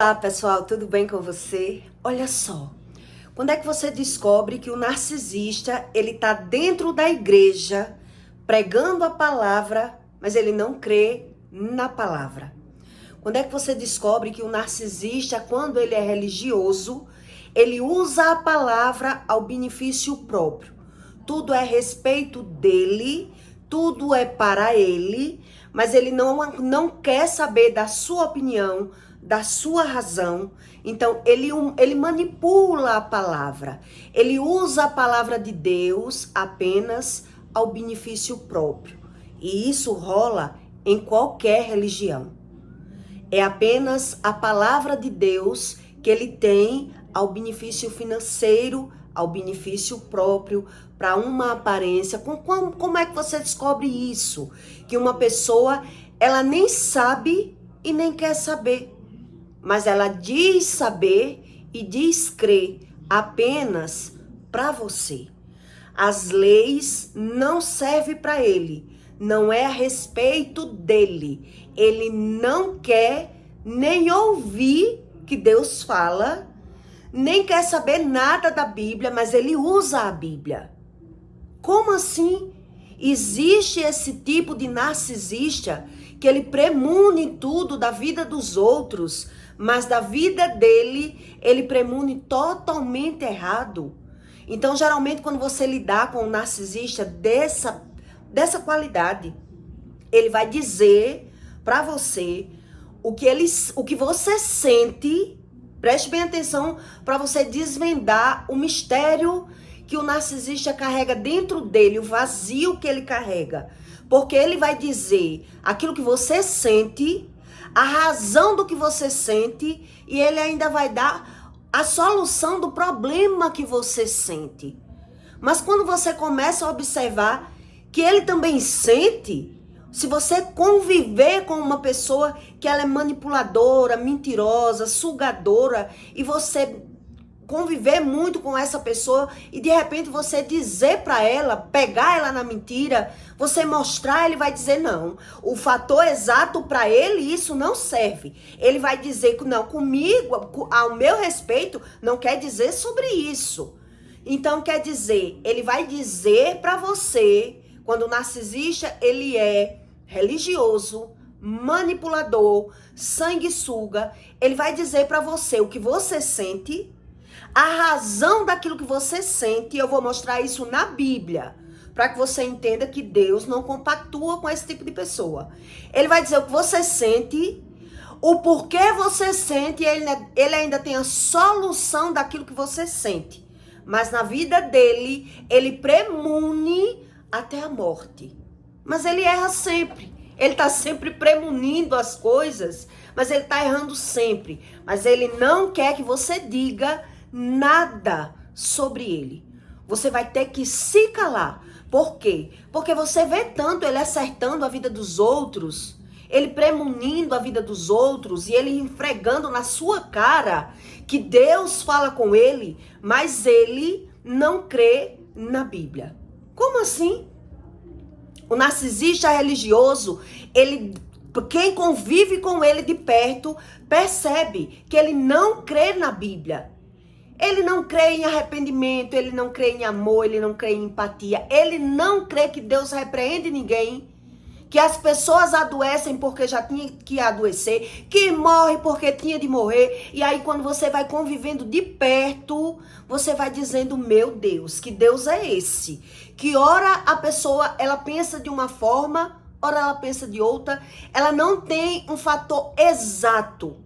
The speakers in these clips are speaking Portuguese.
Olá pessoal, tudo bem com você? Olha só, quando é que você descobre que o narcisista, ele tá dentro da igreja, pregando a palavra, mas ele não crê na palavra? Quando é que você descobre que o narcisista, quando ele é religioso, ele usa a palavra ao benefício próprio? Tudo é a respeito dele, tudo é para ele, mas ele não quer saber da sua opinião, da sua razão. Então, ele manipula a palavra. Ele usa a palavra de Deus apenas ao benefício próprio. E isso rola em qualquer religião. É apenas a palavra de Deus que ele tem ao benefício financeiro, ao benefício próprio, para uma aparência. Como é que você descobre isso? Que uma pessoa, ela nem sabe e nem quer saber. Mas ela diz saber e diz crer apenas para você. As leis não servem para ele, não é a respeito dele. Ele não quer nem ouvir que Deus fala, nem quer saber nada da Bíblia, mas ele usa a Bíblia. Como assim? Existe esse tipo de narcisista que ele premune tudo da vida dos outros, mas da vida dele, ele premune totalmente errado. Então, geralmente, quando você lidar com um narcisista dessa qualidade, ele vai dizer para você o que você sente. Preste bem atenção para você desvendar o mistério que o narcisista carrega dentro dele, o vazio que ele carrega. Porque ele vai dizer aquilo que você sente, a razão do que você sente, e ele ainda vai dar a solução do problema que você sente. Mas quando você começa a observar que ele também sente, se você conviver com uma pessoa que ela é manipuladora, mentirosa, sugadora, e você conviver muito com essa pessoa e de repente você dizer para ela, pegar ela na mentira, você mostrar, ele vai dizer não. O fator exato para ele, isso não serve. Ele vai dizer que não, comigo, ao meu respeito, não quer dizer sobre isso. Então quer dizer, ele vai dizer para você, quando o narcisista, ele é religioso, manipulador, sanguessuga, ele vai dizer para você o que você sente, a razão daquilo que você sente, e eu vou mostrar isso na Bíblia, para que você entenda que Deus não compactua com esse tipo de pessoa. Ele vai dizer o que você sente, o porquê você sente, e ele ainda tem a solução daquilo que você sente. Mas na vida dele, ele premune até a morte. Mas ele erra sempre. Ele está sempre premunindo as coisas, mas ele está errando sempre. Mas ele não quer que você diga nada sobre ele. Você vai ter que se calar. Por quê? Porque você vê tanto ele acertando a vida dos outros, ele premunindo a vida dos outros e ele enfregando na sua cara que Deus fala com ele, mas ele não crê na Bíblia. Como assim? O narcisista religioso, quem convive com ele de perto, percebe que ele não crê na Bíblia. Ele não crê em arrependimento, ele não crê em amor, ele não crê em empatia, ele não crê que Deus repreende ninguém, que as pessoas adoecem porque já tinha que adoecer, que morre porque tinha de morrer. E aí quando você vai convivendo de perto, você vai dizendo, meu Deus, que Deus é esse? Que ora a pessoa, ela pensa de uma forma, ora ela pensa de outra, ela não tem um fator exato.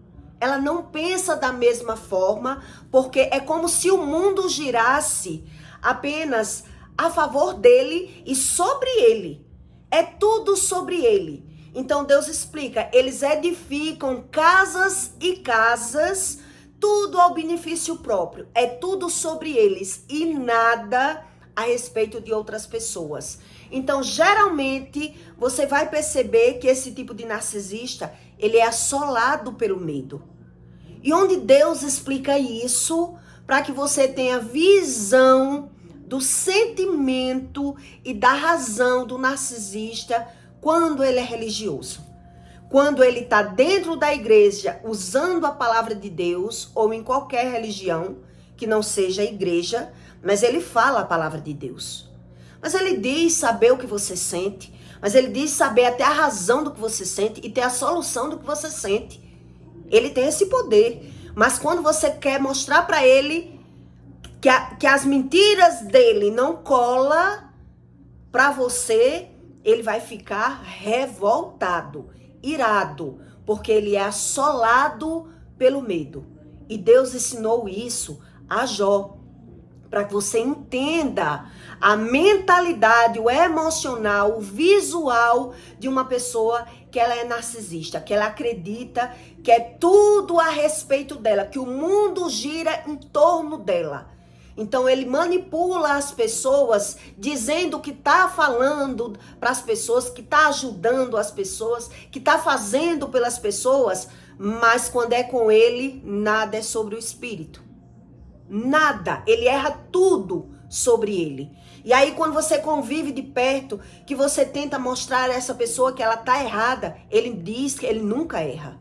Ela não pensa da mesma forma, porque é como se o mundo girasse apenas a favor dele e sobre ele. É tudo sobre ele. Então Deus explica, eles edificam casas e casas, tudo ao benefício próprio. É tudo sobre eles e nada a respeito de outras pessoas. Então, geralmente, você vai perceber que esse tipo de narcisista, ele é assolado pelo medo. E onde Deus explica isso, para que você tenha visão do sentimento e da razão do narcisista quando ele é religioso. quando ele está dentro da igreja usando a palavra de Deus, ou em qualquer religião que não seja a igreja, mas ele fala a palavra de Deus. Mas ele diz saber o que você sente, mas ele diz saber até a razão do que você sente e ter a solução do que você sente. Ele tem esse poder. Mas quando você quer mostrar para ele que as mentiras dele não colam para você, ele vai ficar revoltado, irado, porque ele é assolado pelo medo. E Deus ensinou isso a Jó, para que você entenda a mentalidade, o emocional, o visual de uma pessoa que ela é narcisista, que ela acredita que é tudo a respeito dela, que o mundo gira em torno dela. Então ele manipula as pessoas, dizendo que está falando para as pessoas, que está ajudando as pessoas, que está fazendo pelas pessoas, mas quando é com ele, nada é sobre o espírito. Nada, ele erra tudo sobre ele. E aí quando você convive de perto, que você tenta mostrar a essa pessoa que ela está errada, ele diz que ele nunca erra.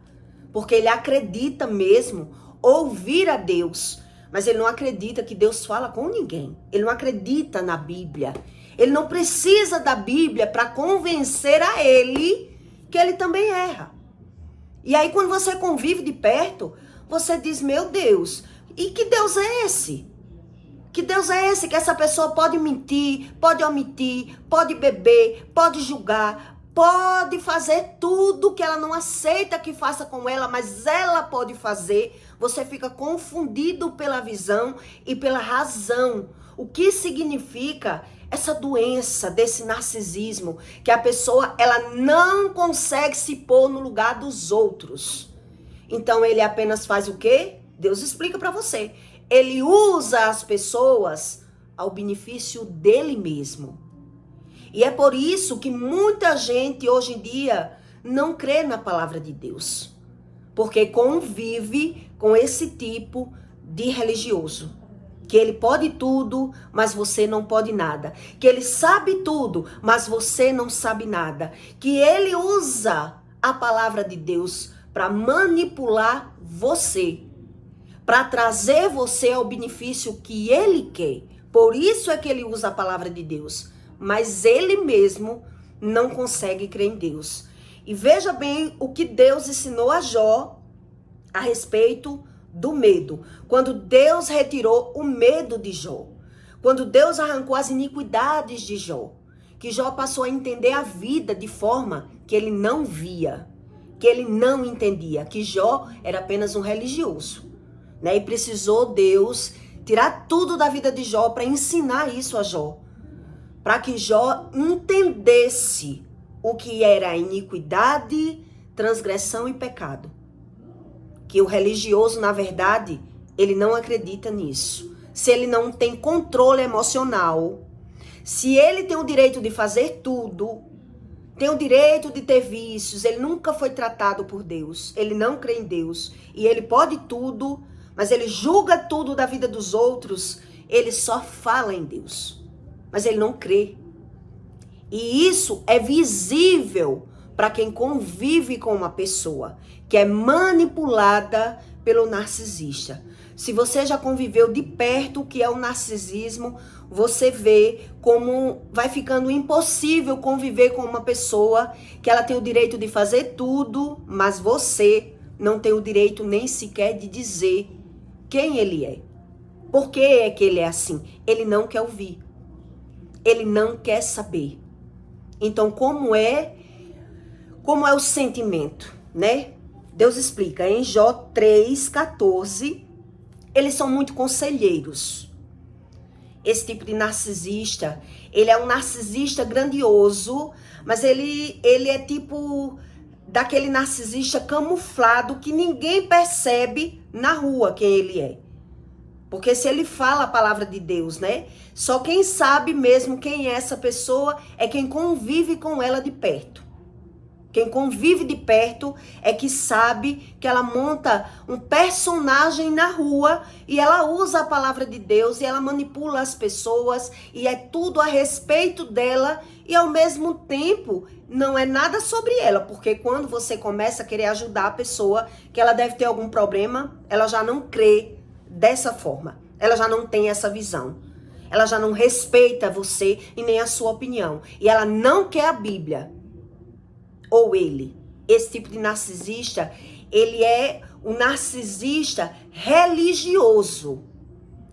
Porque ele acredita mesmo ouvir a Deus. Mas ele não acredita que Deus fala com ninguém. Ele não acredita na Bíblia. Ele não precisa da Bíblia para convencer a ele que ele também erra. E aí quando você convive de perto, você diz, meu Deus, e que Deus é esse? Que Deus é esse? Que essa pessoa pode mentir, pode omitir, pode beber, pode julgar, pode fazer tudo que ela não aceita que faça com ela, mas ela pode fazer. Você fica confundido pela visão e pela razão. O que significa essa doença desse narcisismo? Que a pessoa ela não consegue se pôr no lugar dos outros. Então ele apenas faz o quê? Deus explica para você. Ele usa as pessoas ao benefício dele mesmo. E é por isso que muita gente hoje em dia não crê na palavra de Deus. Porque convive com esse tipo de religioso. Que ele pode tudo, mas você não pode nada. Que ele sabe tudo, mas você não sabe nada. Que ele usa a palavra de Deus para manipular você. Para trazer você ao benefício que ele quer. Por isso é que ele usa a palavra de Deus. Mas ele mesmo não consegue crer em Deus. E veja bem o que Deus ensinou a Jó a respeito do medo. Quando Deus retirou o medo de Jó. Quando Deus arrancou as iniquidades de Jó. Que Jó passou a entender a vida de forma que ele não via. Que ele não entendia. Que Jó era apenas um religioso. Né? E precisou Deus tirar tudo da vida de Jó para ensinar isso a Jó. Para que Jó entendesse o que era iniquidade, transgressão e pecado. Que o religioso, na verdade, ele não acredita nisso. Se ele não tem controle emocional, se ele tem o direito de fazer tudo, tem o direito de ter vícios, ele nunca foi tratado por Deus, ele não crê em Deus, e ele pode tudo, mas ele julga tudo da vida dos outros, ele só fala em Deus. Mas ele não crê. E isso é visível para quem convive com uma pessoa que é manipulada pelo narcisista. Se você já conviveu de perto o que é o narcisismo, você vê como vai ficando impossível conviver com uma pessoa que ela tem o direito de fazer tudo, mas você não tem o direito nem sequer de dizer quem ele é. Por que é que ele é assim? Ele não quer ouvir. Ele não quer saber. Então, como é o sentimento, né? Deus explica em Jó 3,14, eles são muito conselheiros. Esse tipo de narcisista, ele é um narcisista grandioso, mas ele é tipo daquele narcisista camuflado que ninguém percebe na rua quem ele é. Porque se ele fala a palavra de Deus, né? Só quem sabe mesmo quem é essa pessoa é quem convive com ela de perto. Quem convive de perto é que sabe que ela monta um personagem na rua e ela usa a palavra de Deus e ela manipula as pessoas e é tudo a respeito dela e ao mesmo tempo não é nada sobre ela, porque quando você começa a querer ajudar a pessoa, que ela deve ter algum problema, ela já não crê dessa forma. Ela já não tem essa visão. Ela já não respeita você e nem a sua opinião. E ela não quer a Bíblia. Ou ele. Esse tipo de narcisista, ele é um narcisista religioso.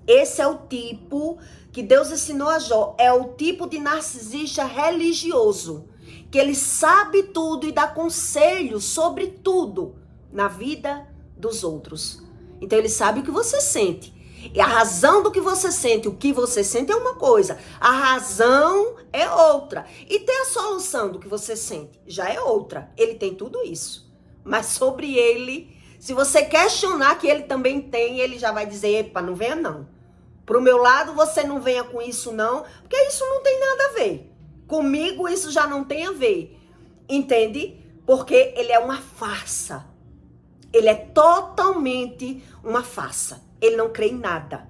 Esse é o tipo que Deus ensinou a Jó. É o tipo de narcisista religioso. Que ele sabe tudo e dá conselhos sobre tudo na vida dos outros. Então ele sabe o que você sente. E a razão do que você sente, o que você sente é uma coisa. A razão é outra. E ter a solução do que você sente já é outra. Ele tem tudo isso. Mas sobre ele, se você questionar que ele também tem, ele já vai dizer, epa, não venha não. Pro meu lado, você não venha com isso não, porque isso não tem nada a ver. Comigo isso já não tem a ver. Entende? Porque ele é uma farsa. Ele é totalmente uma farsa. Ele não crê em nada.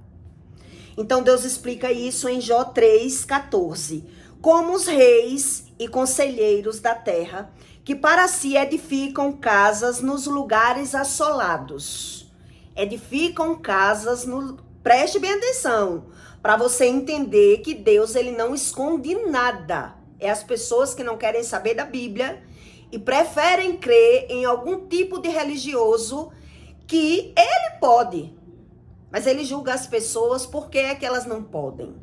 Então Deus explica isso em Jó 3:14. Como os reis e conselheiros da terra, que para si edificam casas nos lugares assolados. Edificam casas no... Preste bem atenção, para você entender que Deus, ele não esconde nada. É as pessoas que não querem saber da Bíblia e preferem crer em algum tipo de religioso que ele pode. Mas ele julga as pessoas porque é que elas não podem.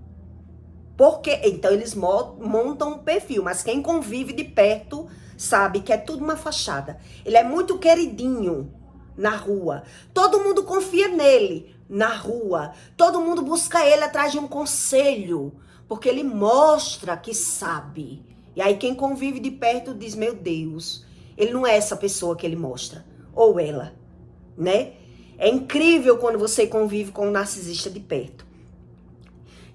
Porque então eles montam um perfil, mas quem convive de perto sabe que é tudo uma fachada. Ele é muito queridinho na rua. Todo mundo confia nele na rua. Todo mundo busca ele atrás de um conselho, porque ele mostra que sabe. E aí quem convive de perto diz, meu Deus, ele não é essa pessoa que ele mostra. Ou ela, né? É incrível quando você convive com um narcisista de perto.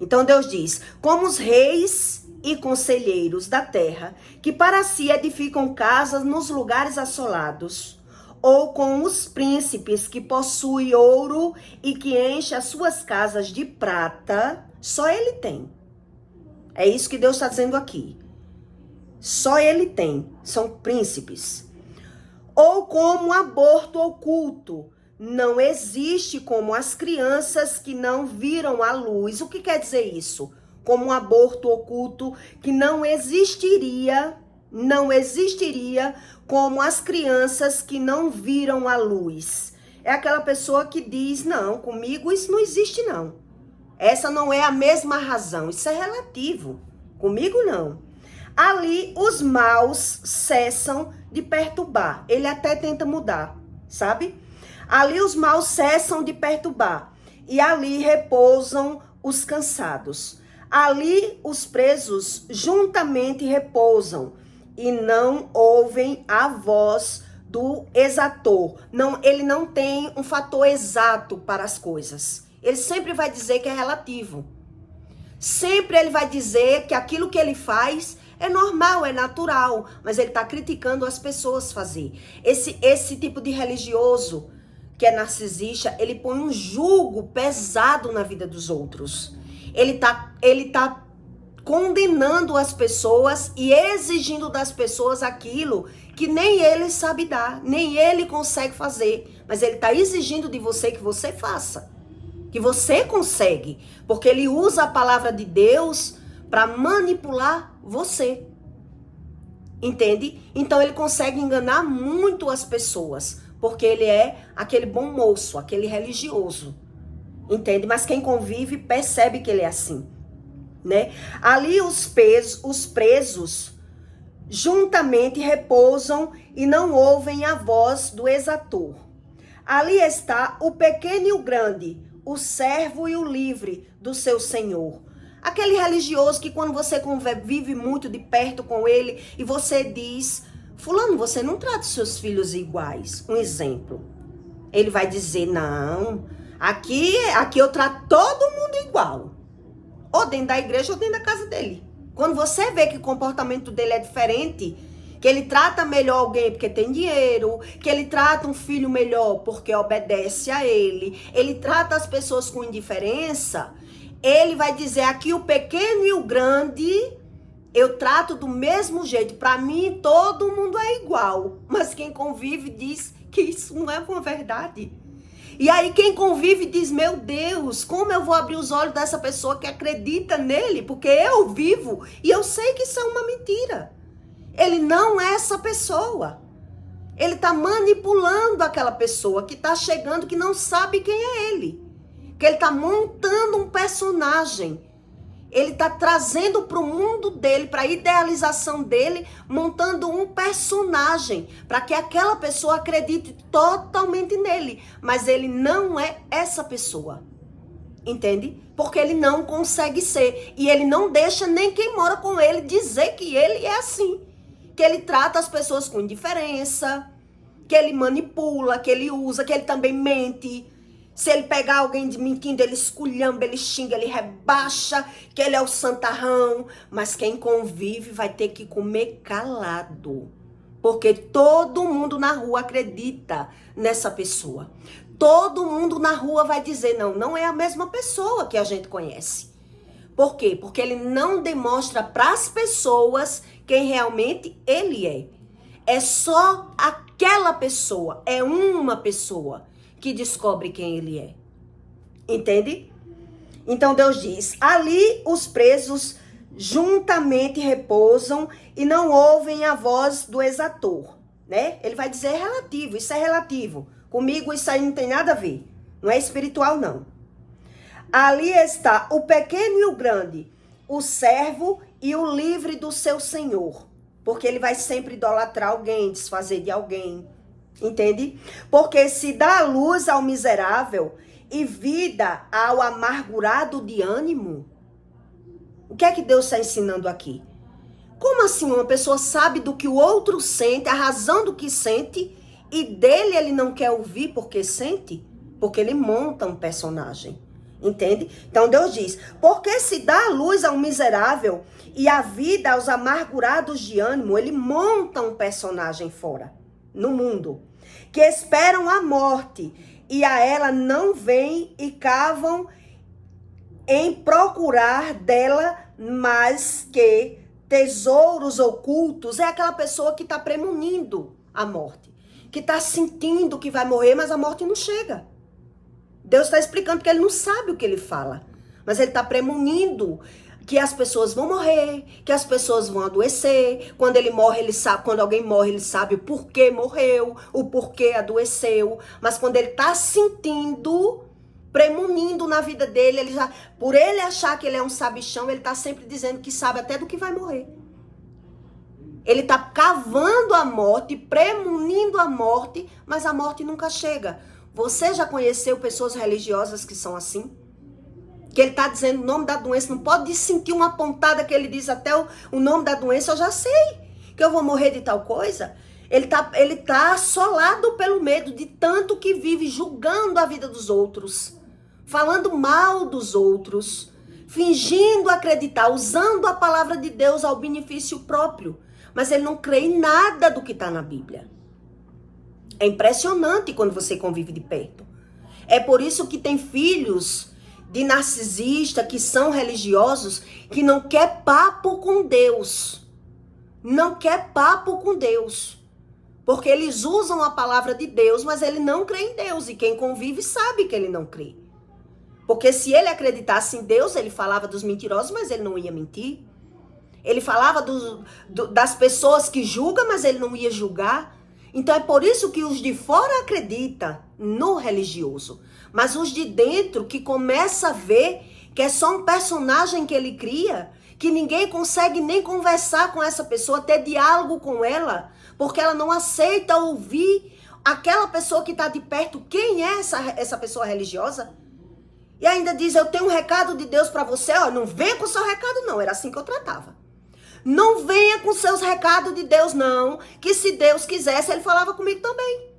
Então Deus diz, como os reis e conselheiros da terra, que para si edificam casas nos lugares assolados, ou com os príncipes que possuem ouro e que enchem as suas casas de prata, só ele tem. É isso que Deus está dizendo aqui. Só ele tem, são príncipes. Ou como aborto oculto, não existe como as crianças que não viram a luz. O que quer dizer isso? Como um aborto oculto que não existiria como as crianças que não viram a luz. É aquela pessoa que diz, não, comigo isso não existe não. Essa não é a mesma razão, isso é relativo. Comigo não. Ali os maus cessam de perturbar. Ele até tenta mudar, sabe? Ali os maus cessam de perturbar, e ali repousam os cansados. Ali os presos juntamente repousam, e não ouvem a voz do exator. Não, ele não tem um fator exato para as coisas. Ele sempre vai dizer que é relativo. Sempre ele vai dizer que aquilo que ele faz é normal, é natural, mas ele está criticando as pessoas fazer. Esse tipo de religioso que é narcisista, ele põe um jugo pesado na vida dos outros. Ele tá condenando as pessoas e exigindo das pessoas aquilo que nem ele sabe dar, nem ele consegue fazer. Mas ele tá exigindo de você que você faça, que você consegue, porque ele usa a palavra de Deus para manipular você. Entende? Então ele consegue enganar muito as pessoas, porque ele é aquele bom moço, aquele religioso. Entende? Mas quem convive percebe que ele é assim, né? Ali os presos juntamente repousam e não ouvem a voz do exator. Ali está o pequeno e o grande, o servo e o livre do seu senhor. Aquele religioso que quando você vive muito de perto com ele e você diz, fulano, você não trata os seus filhos iguais. Um exemplo. Ele vai dizer, não, aqui eu trato todo mundo igual. Ou dentro da igreja ou dentro da casa dele. Quando você vê que o comportamento dele é diferente, que ele trata melhor alguém porque tem dinheiro, que ele trata um filho melhor porque obedece a ele trata as pessoas com indiferença, ele vai dizer aqui o pequeno e o grande Eu trato do mesmo jeito. Para mim, todo mundo é igual. Mas quem convive diz que isso não é uma verdade. E aí quem convive diz, meu Deus, como eu vou abrir os olhos dessa pessoa que acredita nele? Porque eu vivo e eu sei que isso é uma mentira. Ele não é essa pessoa. Ele está manipulando aquela pessoa que está chegando, que não sabe quem é ele. Que ele está montando um personagem. Ele está trazendo para o mundo dele, para a idealização dele, montando um personagem, para que aquela pessoa acredite totalmente nele. Mas ele não é essa pessoa. Entende? Porque ele não consegue ser. E ele não deixa nem quem mora com ele dizer que ele é assim. Que ele trata as pessoas com indiferença, que ele manipula, que ele usa, que ele também mente. Se ele pegar alguém de mentindo, ele esculhamba, ele xinga, ele rebaixa, que ele é o santarrão. Mas quem convive vai ter que comer calado. Porque todo mundo na rua acredita nessa pessoa. Todo mundo na rua vai dizer, não, não é a mesma pessoa que a gente conhece. Por quê? Porque ele não demonstra para as pessoas quem realmente ele é. É só aquela pessoa, é uma pessoa que descobre quem ele é. Entende? Então Deus diz, ali os presos juntamente repousam e não ouvem a voz do exator, né? Ele vai dizer relativo, isso é relativo. Comigo isso aí não tem nada a ver. Não é espiritual, não. Ali está o pequeno e o grande, o servo e o livre do seu senhor. Porque ele vai sempre idolatrar alguém, desfazer de alguém. Entende? Porque se dá luz ao miserável e vida ao amargurado de ânimo. O que é que Deus está ensinando aqui? Como assim uma pessoa sabe do que o outro sente, a razão do que sente, e dele ele não quer ouvir porque sente? Porque ele monta um personagem. Entende? Então Deus diz, porque se dá luz ao miserável e a vida aos amargurados de ânimo, ele monta um personagem fora, no mundo, que esperam a morte e a ela não vêm e cavam em procurar dela mais que tesouros ocultos. É aquela pessoa que está premonindo a morte, que está sentindo que vai morrer, mas a morte não chega. Deus está explicando que ele não sabe o que ele fala, mas ele está premonindo que as pessoas vão morrer, que as pessoas vão adoecer. Quando ele morre, ele sabe. Quando alguém morre, ele sabe o porquê morreu, o porquê adoeceu. Mas quando ele está sentindo, premonindo na vida dele, ele já, por ele achar que ele é um sabichão, ele está sempre dizendo que sabe até do que vai morrer. Ele está cavando a morte, premonindo a morte, mas a morte nunca chega. Você já conheceu pessoas religiosas que são assim? Que ele está dizendo o nome da doença, não pode sentir uma pontada que ele diz até o nome da doença, eu já sei que eu vou morrer de tal coisa. Ele tá assolado pelo medo de tanto que vive julgando a vida dos outros, falando mal dos outros, fingindo acreditar, usando a palavra de Deus ao benefício próprio. Mas ele não crê em nada do que está na Bíblia. É impressionante quando você convive de perto. É por isso que tem filhos de narcisista que são religiosos que não quer papo com Deus. Não quer papo com Deus. Porque eles usam a palavra de Deus, mas ele não crê em Deus. E quem convive sabe que ele não crê. Porque se ele acreditasse em Deus, ele falava dos mentirosos, mas ele não ia mentir. Ele falava das pessoas que julgam, mas ele não ia julgar. Então é por isso que os de fora acreditam no religioso. Mas os de dentro que começa a ver que é só um personagem que ele cria, que ninguém consegue nem conversar com essa pessoa, ter diálogo com ela, porque ela não aceita ouvir aquela pessoa que está de perto. Quem é essa pessoa religiosa? E ainda diz, eu tenho um recado de Deus para você, ó, não venha com o seu recado não, era assim que eu tratava. Não venha com seus recados de Deus, não. Que se Deus quisesse, ele falava comigo também.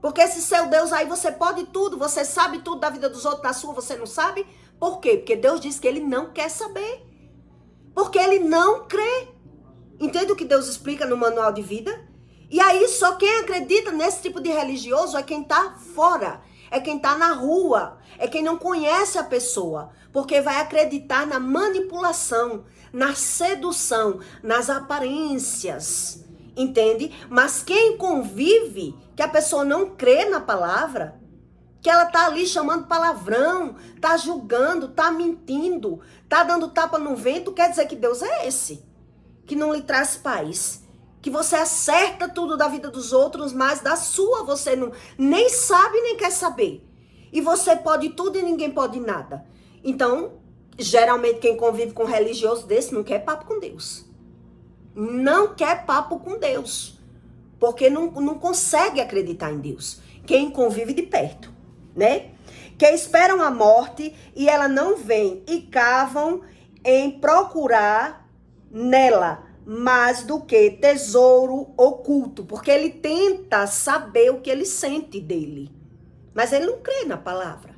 Porque esse seu Deus aí, você pode tudo, você sabe tudo da vida dos outros, da sua, você não sabe? Por quê? Porque Deus diz que ele não quer saber. Porque ele não crê. Entende o que Deus explica no manual de vida? E aí, só quem acredita nesse tipo de religioso é quem está fora. é quem está na rua, é quem não conhece a pessoa, porque vai acreditar na manipulação, na sedução, nas aparências, entende? Mas quem convive, que a pessoa não crê na palavra, que ela tá ali chamando palavrão, tá julgando, tá mentindo, tá dando tapa no vento, quer dizer que Deus é esse, que não lhe traz paz. Que você acerta tudo da vida dos outros, mas da sua você não, nem sabe nem quer saber. E você pode tudo e ninguém pode nada. Então, geralmente quem convive com um religioso desse não quer papo com Deus. Não quer papo com Deus. Porque não consegue acreditar em Deus. Quem convive de perto, né? Que esperam a morte e ela não vem e cavam em procurar nela mais do que tesouro oculto, porque ele tenta saber o que ele sente dele, mas ele não crê na palavra,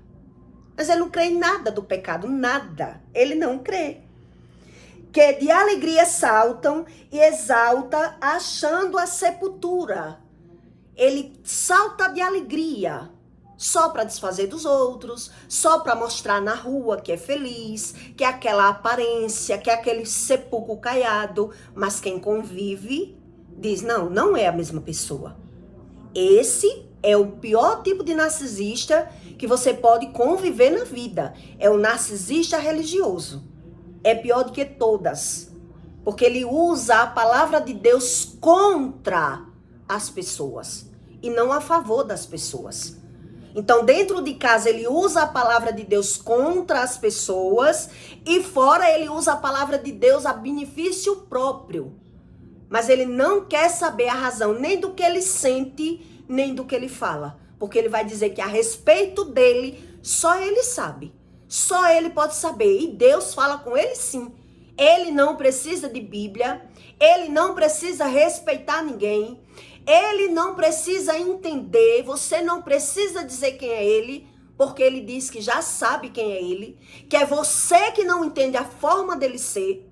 mas ele não crê em nada do pecado, nada, ele não crê. Que de alegria saltam e exalta achando a sepultura, ele salta de alegria, só para desfazer dos outros, só para mostrar na rua que é feliz, que é aquela aparência, que é aquele sepulcro caiado. Mas quem convive diz, não, não é a mesma pessoa. Esse é o pior tipo de narcisista que você pode conviver na vida. É o narcisista religioso. É pior do que todas. Porque ele usa a palavra de Deus contra as pessoas e não a favor das pessoas. Então, dentro de casa, ele usa a palavra de Deus contra as pessoas e fora ele usa a palavra de Deus a benefício próprio. Mas ele não quer saber a razão nem do que ele sente, nem do que ele fala. Porque ele vai dizer que a respeito dele, só ele sabe. Só ele pode saber. E Deus fala com ele sim. Ele não precisa de Bíblia, ele não precisa respeitar ninguém. Ele não precisa entender, você não precisa dizer quem é ele, porque ele diz que já sabe quem é ele, que é você que não entende a forma dele ser,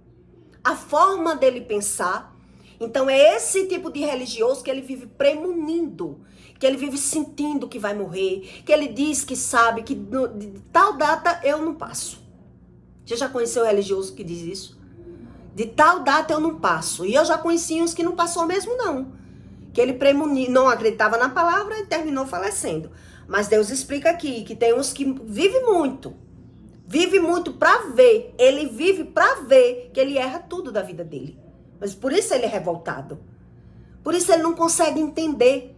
a forma dele pensar. Então é esse tipo de religioso que ele vive premonindo, que ele vive sentindo que vai morrer, que ele diz que sabe que de tal data eu não passo. Você já conheceu o religioso que diz isso? De tal data eu não passo. E eu já conheci uns que não passou mesmo não. Que ele não acreditava na palavra e terminou falecendo. Mas Deus explica aqui que tem uns que vivem muito para ver. Ele vive para ver que ele erra tudo da vida dele. Mas por isso ele é revoltado. Por isso ele não consegue entender.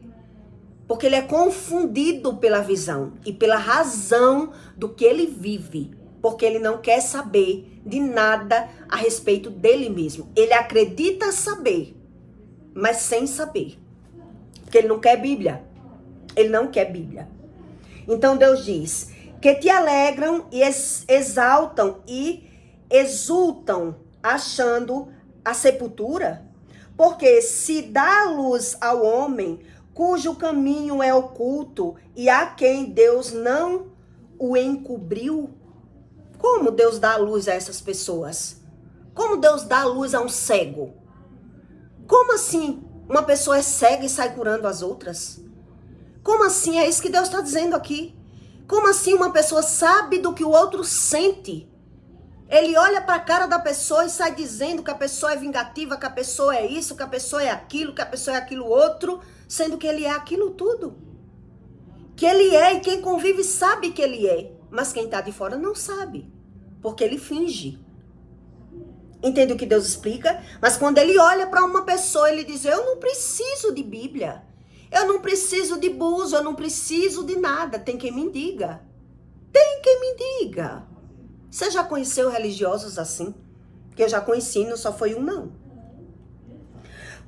Porque ele é confundido pela visão e pela razão do que ele vive. Porque ele não quer saber de nada a respeito dele mesmo. Ele acredita saber, mas sem saber. Porque ele não quer Bíblia. Ele não quer Bíblia. Então Deus diz que te alegram e exaltam e exultam achando a sepultura. Porque se dá luz ao homem cujo caminho é oculto e a quem Deus não o encobriu. Como Deus dá luz a essas pessoas? Como Deus dá luz a um cego? Como assim? Uma pessoa é cega e sai curando as outras? Como assim? É isso que Deus está dizendo aqui. Como assim uma pessoa sabe do que o outro sente? Ele olha para a cara da pessoa e sai dizendo que a pessoa é vingativa, que a pessoa é isso, que a pessoa é aquilo, que a pessoa é aquilo outro, sendo que ele é aquilo tudo. Que ele é e quem convive sabe que ele é, mas quem está de fora não sabe, porque ele finge. Entende o que Deus explica? Mas quando ele olha para uma pessoa, ele diz, eu não preciso de Bíblia. Eu não preciso de buzo, eu não preciso de nada. Tem quem me diga. Tem quem me diga. Você já conheceu religiosos assim? Que eu já conheci, não só foi um não.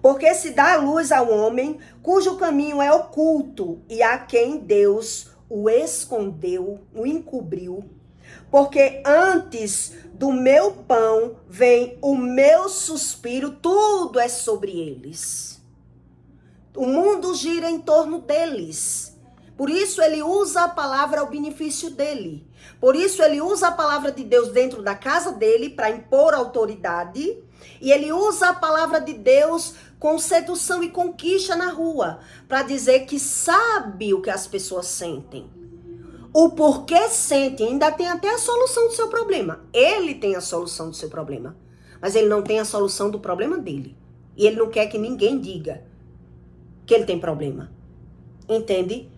Porque se dá luz ao homem cujo caminho é oculto e a quem Deus o escondeu, o encobriu. Porque antes do meu pão vem o meu suspiro, tudo é sobre eles. O mundo gira em torno deles. Por isso ele usa a palavra ao benefício dele. Por isso ele usa a palavra de Deus dentro da casa dele para impor autoridade. E ele usa a palavra de Deus com sedução e conquista na rua. Para dizer que sabe o que as pessoas sentem. O porquê sente, ainda tem até a solução do seu problema. Ele tem a solução do seu problema. Mas ele não tem a solução do problema dele. E ele não quer que ninguém diga que ele tem problema. Entende?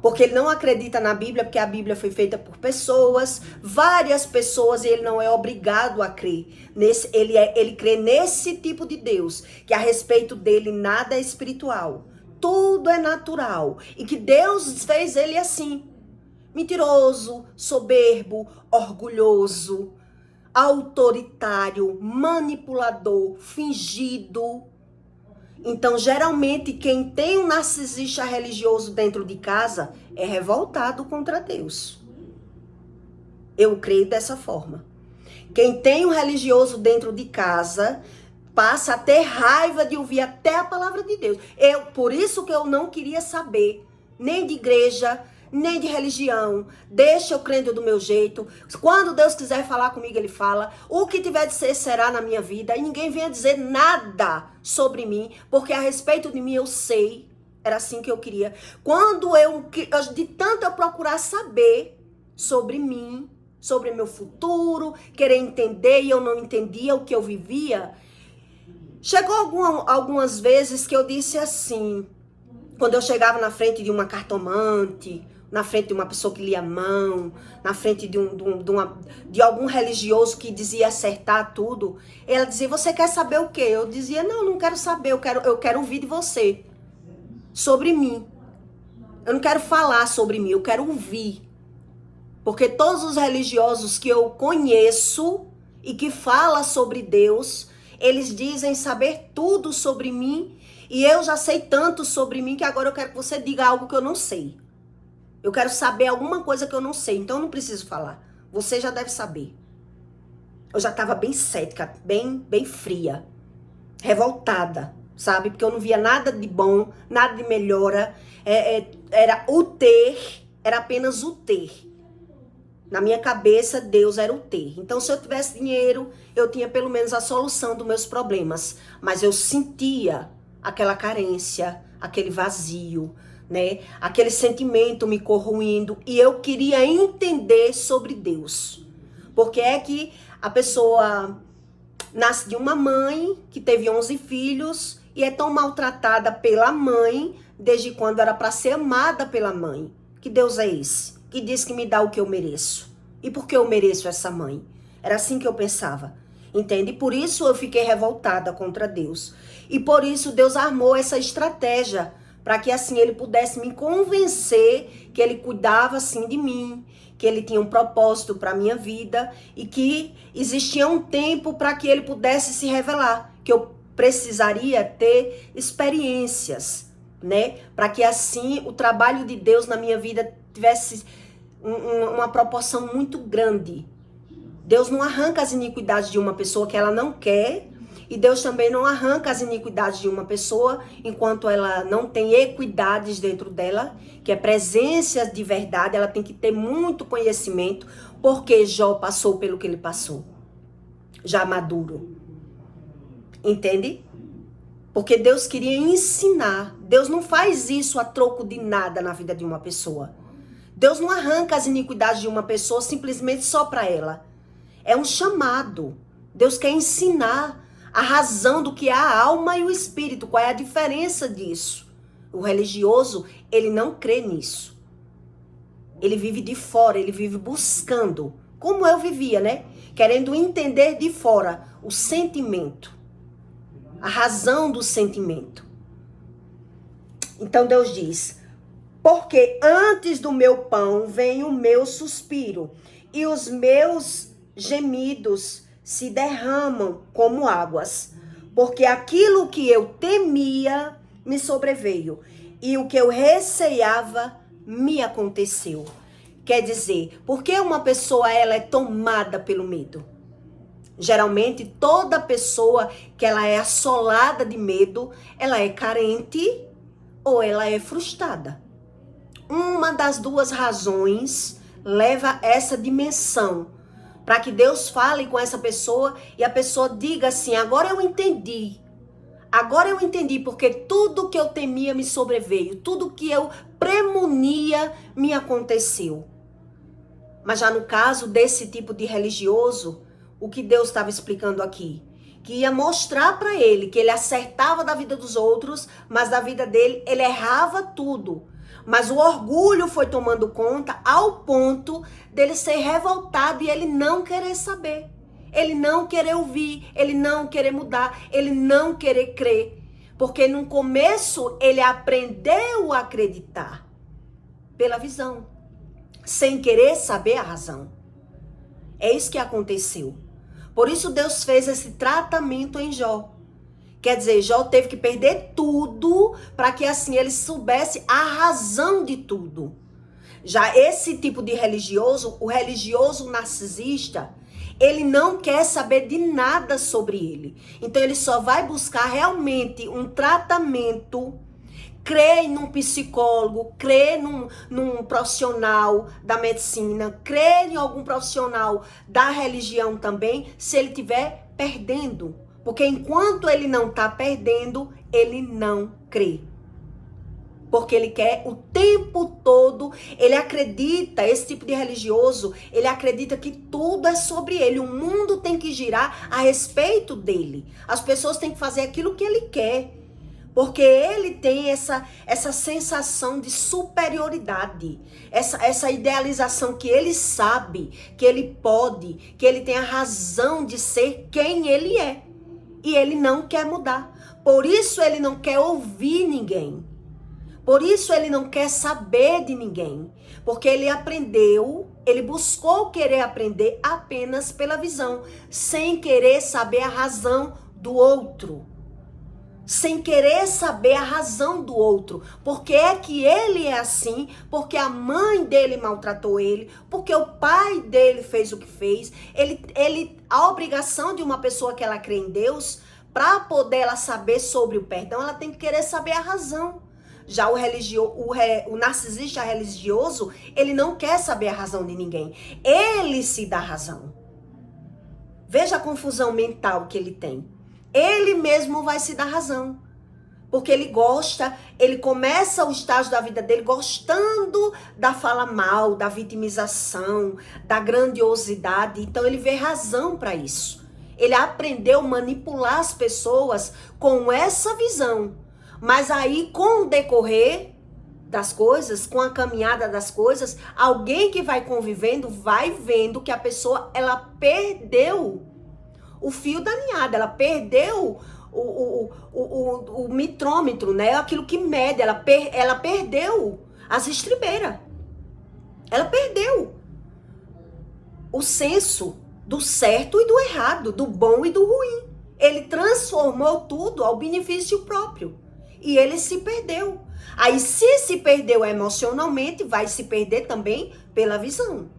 Porque ele não acredita na Bíblia, porque a Bíblia foi feita por pessoas, várias pessoas, e ele não é obrigado a crer. Ele crê nesse tipo de Deus, que a respeito dele nada é espiritual. Tudo é natural. E que Deus fez ele assim. Mentiroso, soberbo, orgulhoso, autoritário, manipulador, fingido. Então, geralmente, quem tem um narcisista religioso dentro de casa é revoltado contra Deus. Eu creio dessa forma. Quem tem um religioso dentro de casa passa a ter raiva de ouvir até a palavra de Deus. Por isso que eu não queria saber nem de igreja, nem de religião. Deixa eu crendo do meu jeito. Quando Deus quiser falar comigo, ele fala. O que tiver de ser, será na minha vida. E ninguém venha dizer nada sobre mim, porque a respeito de mim eu sei. Era assim que eu queria. De tanto eu procurar saber sobre mim, sobre meu futuro, querer entender, e eu não entendia o que eu vivia. Chegou algumas vezes que eu disse assim, quando eu chegava na frente de uma cartomante, na frente de uma pessoa que lia a mão, na frente de algum religioso que dizia acertar tudo, ela dizia, você quer saber o quê? Eu dizia, não quero saber, eu quero ouvir de você, sobre mim. Eu não quero falar sobre mim, eu quero ouvir. Porque todos os religiosos que eu conheço e que falam sobre Deus, eles dizem saber tudo sobre mim, e eu já sei tanto sobre mim que agora eu quero que você diga algo que eu não sei. Eu quero saber alguma coisa que eu não sei, então eu não preciso falar. Você já deve saber. Eu já estava bem cética, bem fria, revoltada, sabe? Porque eu não via nada de bom, nada de melhora. Era o ter, era apenas o ter. Na minha cabeça, Deus era o ter. Então, se eu tivesse dinheiro, eu tinha pelo menos a solução dos meus problemas. Mas eu sentia aquela carência, aquele vazio, né? Aquele sentimento me corroendo, e eu queria entender sobre Deus. Porque é que a pessoa nasce de uma mãe que teve 11 filhos e é tão maltratada pela mãe desde quando era para ser amada pela mãe. Que Deus é esse? Que diz que me dá o que eu mereço. E por que eu mereço essa mãe? Era assim que eu pensava. Entende? Por isso eu fiquei revoltada contra Deus. E por isso Deus armou essa estratégia para que assim ele pudesse me convencer que ele cuidava assim de mim, que ele tinha um propósito para minha vida e que existia um tempo para que ele pudesse se revelar, que eu precisaria ter experiências, né? Para que assim o trabalho de Deus na minha vida tivesse uma proporção muito grande. Deus não arranca as iniquidades de uma pessoa que ela não quer. E Deus também não arranca as iniquidades de uma pessoa enquanto ela não tem equidades dentro dela, que é presença de verdade. Ela tem que ter muito conhecimento, porque Jó passou pelo que ele passou, já maduro. Entende? Porque Deus queria ensinar. Deus não faz isso a troco de nada na vida de uma pessoa. Deus não arranca as iniquidades de uma pessoa simplesmente só para ela. É um chamado. Deus quer ensinar a razão do que é a alma e o espírito. Qual é a diferença disso? O religioso, ele não crê nisso. Ele vive de fora, ele vive buscando. Como eu vivia, né? Querendo entender de fora o sentimento. A razão do sentimento. Então Deus diz, porque antes do meu pão vem o meu suspiro, e os meus gemidos se derramam como águas, porque aquilo que eu temia me sobreveio, e o que eu receava me aconteceu. Quer dizer, por que uma pessoa ela é tomada pelo medo? Geralmente, toda pessoa que ela é assolada de medo, ela é carente ou ela é frustrada. Uma das duas razões leva essa dimensão, para que Deus fale com essa pessoa e a pessoa diga assim, agora eu entendi Agora eu entendi porque tudo que eu temia me sobreveio, tudo que eu premonia me aconteceu. Mas já no caso desse tipo de religioso, o que Deus estava explicando aqui? Que ia mostrar para ele que ele acertava da vida dos outros, mas da vida dele ele errava tudo. Mas o orgulho foi tomando conta ao ponto dele ser revoltado e ele não querer saber. Ele não querer ouvir, ele não querer mudar, ele não querer crer. Porque no começo ele aprendeu a acreditar pela visão, sem querer saber a razão. É isso que aconteceu. Por isso Deus fez esse tratamento em Jó. Quer dizer, Jó teve que perder tudo para que assim ele soubesse a razão de tudo. Já esse tipo de religioso, o religioso narcisista, ele não quer saber de nada sobre ele. Então ele só vai buscar realmente um tratamento, crer em um psicólogo, crer num profissional da medicina, crer em algum profissional da religião também, se ele estiver perdendo. Porque enquanto ele não está perdendo, ele não crê. Porque ele quer o tempo todo, ele acredita, esse tipo de religioso, ele acredita que tudo é sobre ele. O mundo tem que girar a respeito dele. As pessoas têm que fazer aquilo que ele quer. Porque ele tem essa sensação de superioridade, essa idealização que ele sabe, que ele pode, que ele tem a razão de ser quem ele é. E ele não quer mudar. Por isso ele não quer ouvir ninguém. Por isso ele não quer saber de ninguém. Porque ele aprendeu, ele buscou querer aprender apenas pela visão, sem querer saber a razão do outro. Sem querer saber a razão do outro. Porque é que ele é assim, porque a mãe dele maltratou ele, porque o pai dele fez o que fez. A obrigação de uma pessoa que ela crê em Deus, para poder ela saber sobre o perdão, ela tem que querer saber a razão. Já o narcisista religioso, ele não quer saber a razão de ninguém. Ele se dá razão. Veja a confusão mental que ele tem. Ele mesmo vai se dar razão. Porque ele gosta, ele começa o estágio da vida dele gostando da fala mal, da vitimização, da grandiosidade. Então ele vê razão para isso. Ele aprendeu a manipular as pessoas com essa visão. Mas aí, com o decorrer das coisas, com a caminhada das coisas, alguém que vai convivendo vai vendo que a pessoa, ela perdeu o fio da meada, ela perdeu o mitrômetro, né? Aquilo que mede, ela perdeu as estribeiras. Ela perdeu o senso do certo e do errado, do bom e do ruim. Ele transformou tudo ao benefício próprio. E ele se perdeu. Aí, se perdeu emocionalmente, vai se perder também pela visão.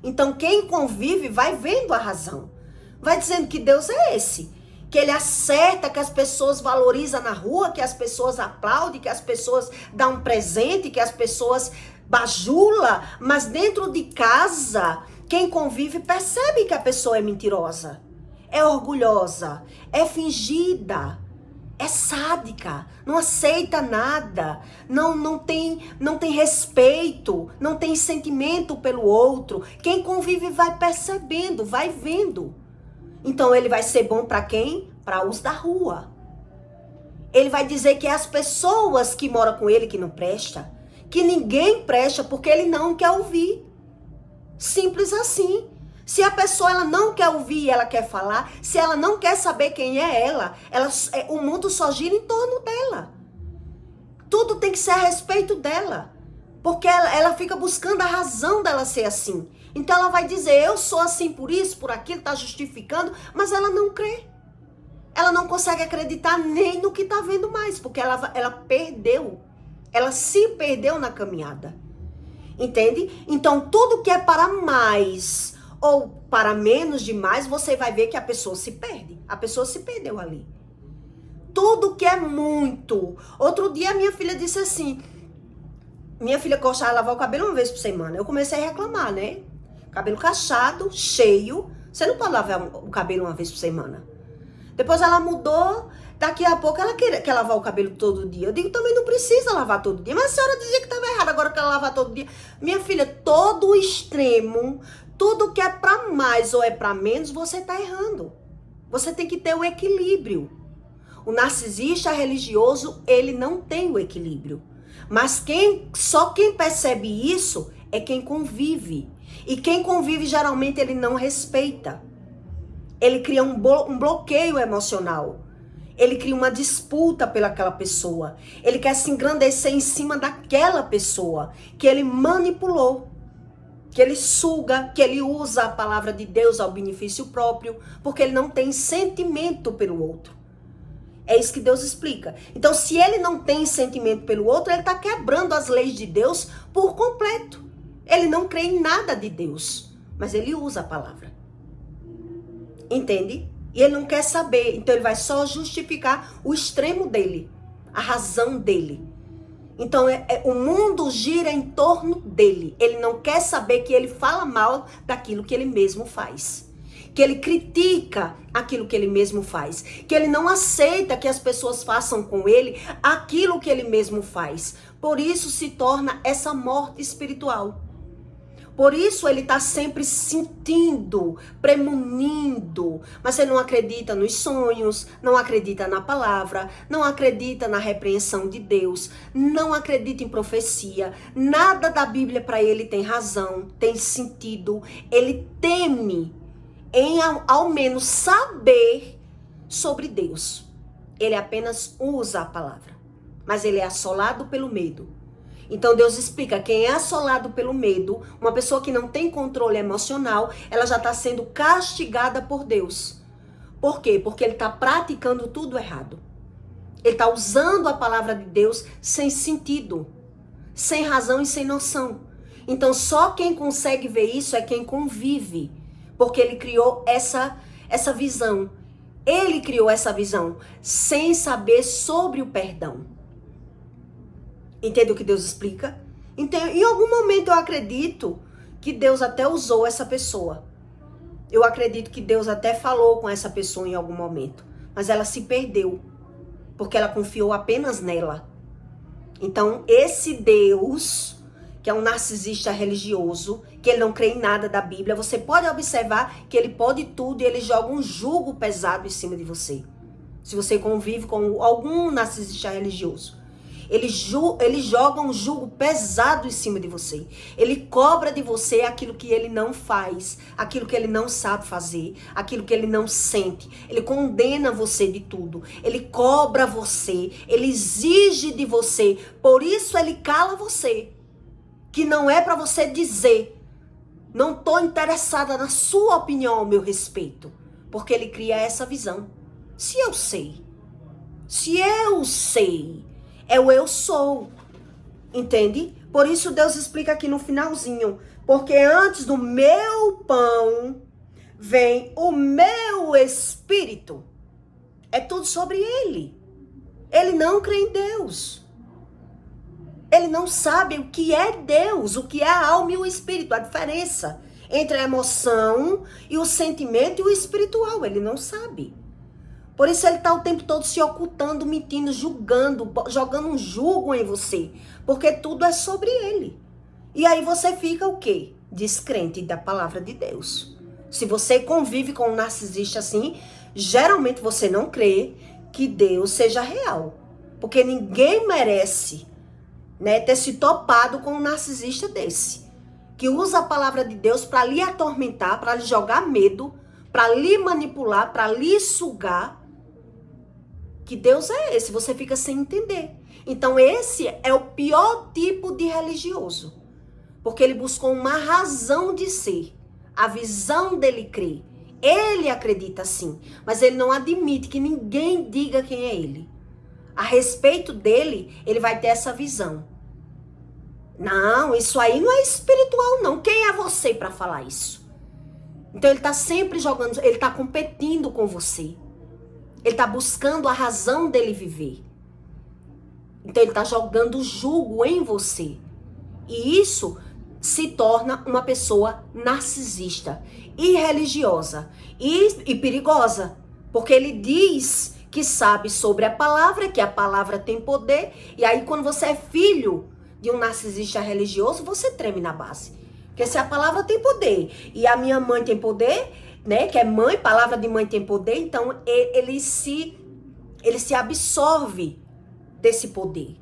Então, quem convive vai vendo a razão. Vai dizendo que Deus é esse. Que ele acerta, que as pessoas valorizam na rua, que as pessoas aplaudem, que as pessoas dão um presente, que as pessoas bajulam. Mas dentro de casa, quem convive percebe que a pessoa é mentirosa, é orgulhosa, é fingida, é sádica, não aceita nada, não tem respeito, não tem sentimento pelo outro. Quem convive vai percebendo, vai vendo. Então ele vai ser bom para quem? Para os da rua. Ele vai dizer que é as pessoas que moram com ele que não presta, que ninguém presta porque ele não quer ouvir. Simples assim. Se a pessoa ela não quer ouvir e ela quer falar, se ela não quer saber quem é ela, o mundo só gira em torno dela. Tudo tem que ser a respeito dela. Porque ela fica buscando a razão dela ser assim. Então ela vai dizer, eu sou assim por isso, por aquilo, tá justificando, mas ela não crê. Ela não consegue acreditar nem no que tá vendo mais, porque ela perdeu. Ela se perdeu na caminhada. Entende? Então tudo que é para mais ou para menos de mais, você vai ver que a pessoa se perde. A pessoa se perdeu ali. Tudo que é muito. Outro dia a minha filha disse assim, minha filha gostava de lavar o cabelo uma vez por semana. Eu comecei a reclamar, né? Cabelo cacheado, cheio. Você não pode lavar o cabelo uma vez por semana. Depois ela mudou, Daqui a pouco ela quer lavar o cabelo todo dia. Eu digo, também não precisa lavar todo dia. Mas a senhora dizia que estava errado, agora quer lavar todo dia. Minha filha, todo extremo, tudo que é para mais ou é para menos, você está errando. Você tem que ter o equilíbrio. O narcisista religioso, ele não tem o equilíbrio. Mas só quem percebe isso é quem convive. E quem convive, geralmente, ele não respeita. Ele cria um bloqueio emocional. Ele cria uma disputa pelaquela pessoa. Ele quer se engrandecer em cima daquela pessoa que ele manipulou. Que ele suga, que ele usa a palavra de Deus ao benefício próprio, porque ele não tem sentimento pelo outro. É isso que Deus explica. Então, se ele não tem sentimento pelo outro, ele está quebrando as leis de Deus por completo. Ele não crê em nada de Deus, mas ele usa a palavra. Entende? E ele não quer saber, então ele vai só justificar o extremo dele, a razão dele. Então, o mundo gira em torno dele. Ele não quer saber que ele fala mal daquilo que ele mesmo faz. Que ele critica aquilo que ele mesmo faz. Que ele não aceita que as pessoas façam com ele aquilo que ele mesmo faz. Por isso se torna essa morte espiritual. Por isso ele está sempre sentindo, premonindo, mas ele não acredita nos sonhos, não acredita na palavra, não acredita na repreensão de Deus, não acredita em profecia, nada da Bíblia para ele tem razão, tem sentido. Ele teme em ao menos saber sobre Deus. Ele apenas usa a palavra, mas ele é assolado pelo medo. Então Deus explica, quem é assolado pelo medo, uma pessoa que não tem controle emocional, ela já está sendo castigada por Deus. Por quê? Porque ele está praticando tudo errado. Ele está usando a palavra de Deus sem sentido, sem razão e sem noção. Então só quem consegue ver isso é quem convive, porque ele criou essa visão. Ele criou essa visão sem saber sobre o perdão. Entende o que Deus explica? Então, em algum momento eu acredito que Deus até usou essa pessoa. Eu acredito que Deus até falou com essa pessoa em algum momento. Mas ela se perdeu. Porque ela confiou apenas nela. Então, esse Deus, que é um narcisista religioso, que ele não crê em nada da Bíblia, você pode observar que ele pode tudo e ele joga um jugo pesado em cima de você. Se você convive com algum narcisista religioso. Ele joga um jugo pesado em cima de você. Ele cobra de você aquilo que ele não faz, aquilo que ele não sabe fazer, aquilo que ele não sente. Ele condena você de tudo. Ele cobra você, ele exige de você. Por isso ele cala você. Que não é para você dizer, não estou interessada na sua opinião ao meu respeito. Porque ele cria essa visão. Se eu sei, é o eu sou, entende? Por isso Deus explica aqui no finalzinho, porque antes do meu pão vem o meu espírito. É tudo sobre ele. Ele não crê em Deus. Ele não sabe o que é Deus, o que é a alma e o espírito, a diferença entre a emoção e o sentimento e o espiritual, ele não sabe. Por isso ele está o tempo todo se ocultando, mentindo, julgando, jogando um jugo em você. Porque tudo é sobre ele. E aí você fica o quê? Descrente da palavra de Deus. Se você convive com um narcisista assim, geralmente você não crê que Deus seja real. Porque ninguém merece, né, ter se topado com um narcisista desse. Que usa a palavra de Deus para lhe atormentar, para lhe jogar medo, para lhe manipular, para lhe sugar. Que Deus é esse? Você fica sem entender. Então esse é o pior tipo de religioso. Porque ele buscou uma razão de ser. A visão dele crer. Ele acredita sim. Mas ele não admite que ninguém diga quem é ele. A respeito dele, ele vai ter essa visão. Não, isso aí não é espiritual não. Quem é você para falar isso? Então ele está sempre jogando, ele está competindo com você. Ele está buscando a razão dele viver. Então ele está jogando julgo em você. E isso se torna uma pessoa narcisista, irreligiosa e perigosa. Porque ele diz que sabe sobre a palavra, que a palavra tem poder. E aí, quando você é filho de um narcisista religioso, você treme na base. Porque se a palavra tem poder e a minha mãe tem poder, né? Que é mãe, palavra de mãe tem poder, então ele se absorve desse poder.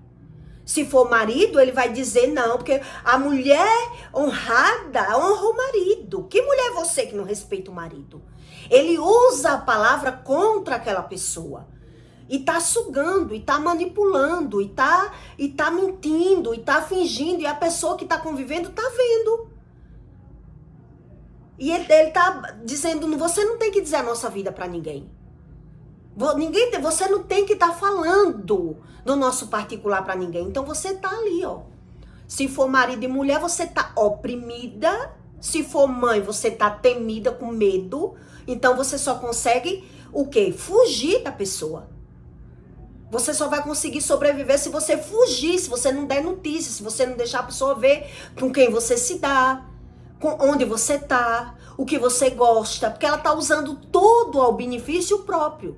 Se for marido, ele vai dizer não, porque a mulher honrada honra o marido. Que mulher é você que não respeita o marido? Ele usa a palavra contra aquela pessoa. E tá sugando, e tá manipulando, e tá mentindo, e tá fingindo, e a pessoa que tá convivendo tá vendo. E ele tá dizendo, você não tem que dizer a nossa vida pra ninguém. Você não tem que estar falando do nosso particular pra ninguém. Então você tá ali, ó. Se for marido e mulher, você tá oprimida. Se for mãe, você tá temida, com medo. Então você só consegue o quê? Fugir da pessoa. Você só vai conseguir sobreviver se você fugir, se você não der notícia, se você não deixar a pessoa ver com quem você se dá, com onde você tá, o que você gosta, porque ela tá usando tudo ao benefício próprio.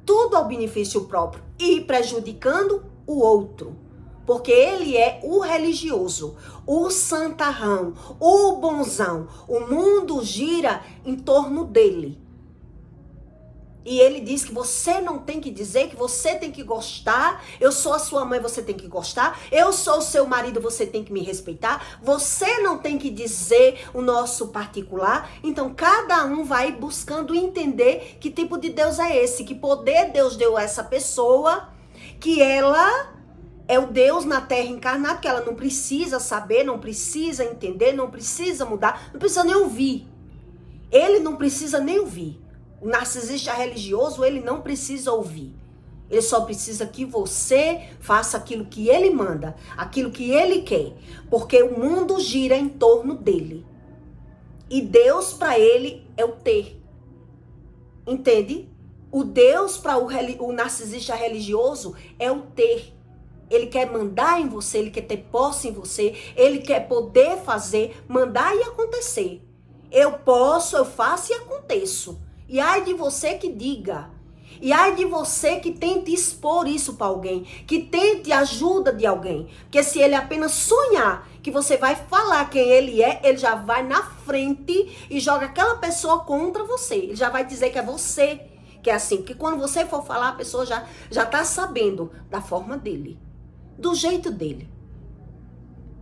Tudo ao benefício próprio e prejudicando o outro. Porque ele é o religioso, o santarrão, o bonzão. O mundo gira em torno dele. E ele diz que você não tem que dizer, que você tem que gostar. Eu sou a sua mãe, você tem que gostar. Eu sou o seu marido, você tem que me respeitar. Você não tem que dizer o nosso particular. Então, cada um vai buscando entender que tipo de Deus é esse. Que poder Deus deu a essa pessoa. Que ela é o Deus na terra encarnado. Que ela não precisa saber, não precisa entender, não precisa mudar. Não precisa nem ouvir. Ele não precisa nem ouvir. O narcisista religioso, ele não precisa ouvir. Ele só precisa que você faça aquilo que ele manda, aquilo que ele quer. Porque o mundo gira em torno dele. E Deus para ele é o ter. Entende? O Deus para o narcisista religioso é o ter. Ele quer mandar em você, ele quer ter posse em você, ele quer poder fazer, mandar e acontecer. Eu posso, eu faço e aconteço. E ai de você que diga. E ai de você que tente expor isso para alguém. Que tente ajuda de alguém. Porque se ele apenas sonhar que você vai falar quem ele é, ele já vai na frente e joga aquela pessoa contra você. Ele já vai dizer que é você que é assim. Porque quando você for falar, a pessoa já tá sabendo da forma dele. Do jeito dele.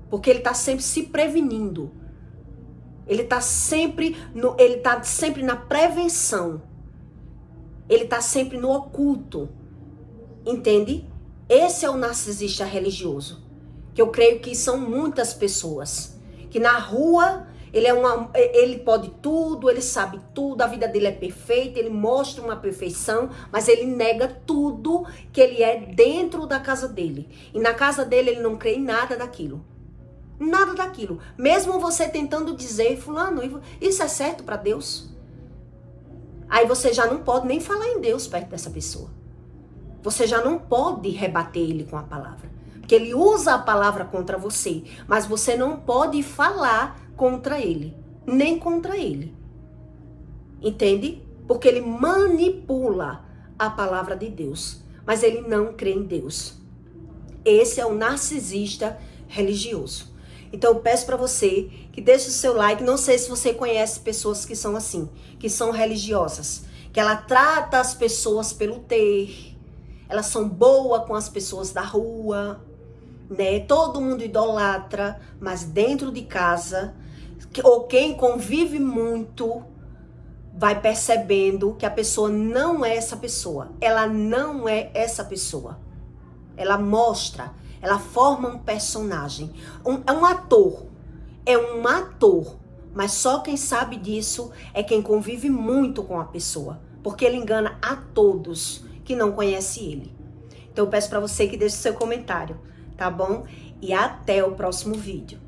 Porque ele tá sempre se prevenindo. Ele tá sempre na prevenção. Ele tá sempre no oculto. Entende? Esse é o narcisista religioso. Que eu creio que são muitas pessoas. Que na rua, ele pode tudo, ele sabe tudo, a vida dele é perfeita, ele mostra uma perfeição, mas ele nega tudo que ele é dentro da casa dele. E na casa dele, ele não crê em nada daquilo. Nada daquilo. Mesmo você tentando dizer, fulano, isso é certo para Deus? Aí você já não pode nem falar em Deus perto dessa pessoa. Você já não pode rebater ele com a palavra. Porque ele usa a palavra contra você. Mas você não pode falar contra ele. Nem contra ele. Entende? Porque ele manipula a palavra de Deus. Mas ele não crê em Deus. Esse é o narcisista religioso. Então eu peço para você que deixe o seu like. Não sei se você conhece pessoas que são assim, que são religiosas, que ela trata as pessoas pelo ter. Elas são boas com as pessoas da rua, né? Todo mundo idolatra, mas dentro de casa, ou quem convive muito, vai percebendo que a pessoa não é essa pessoa. Ela não é essa pessoa. Ela mostra. Ela forma um personagem. É um ator. É um ator. Mas só quem sabe disso é quem convive muito com a pessoa. Porque ele engana a todos que não conhecem ele. Então eu peço para você que deixe seu comentário, tá bom? E até o próximo vídeo.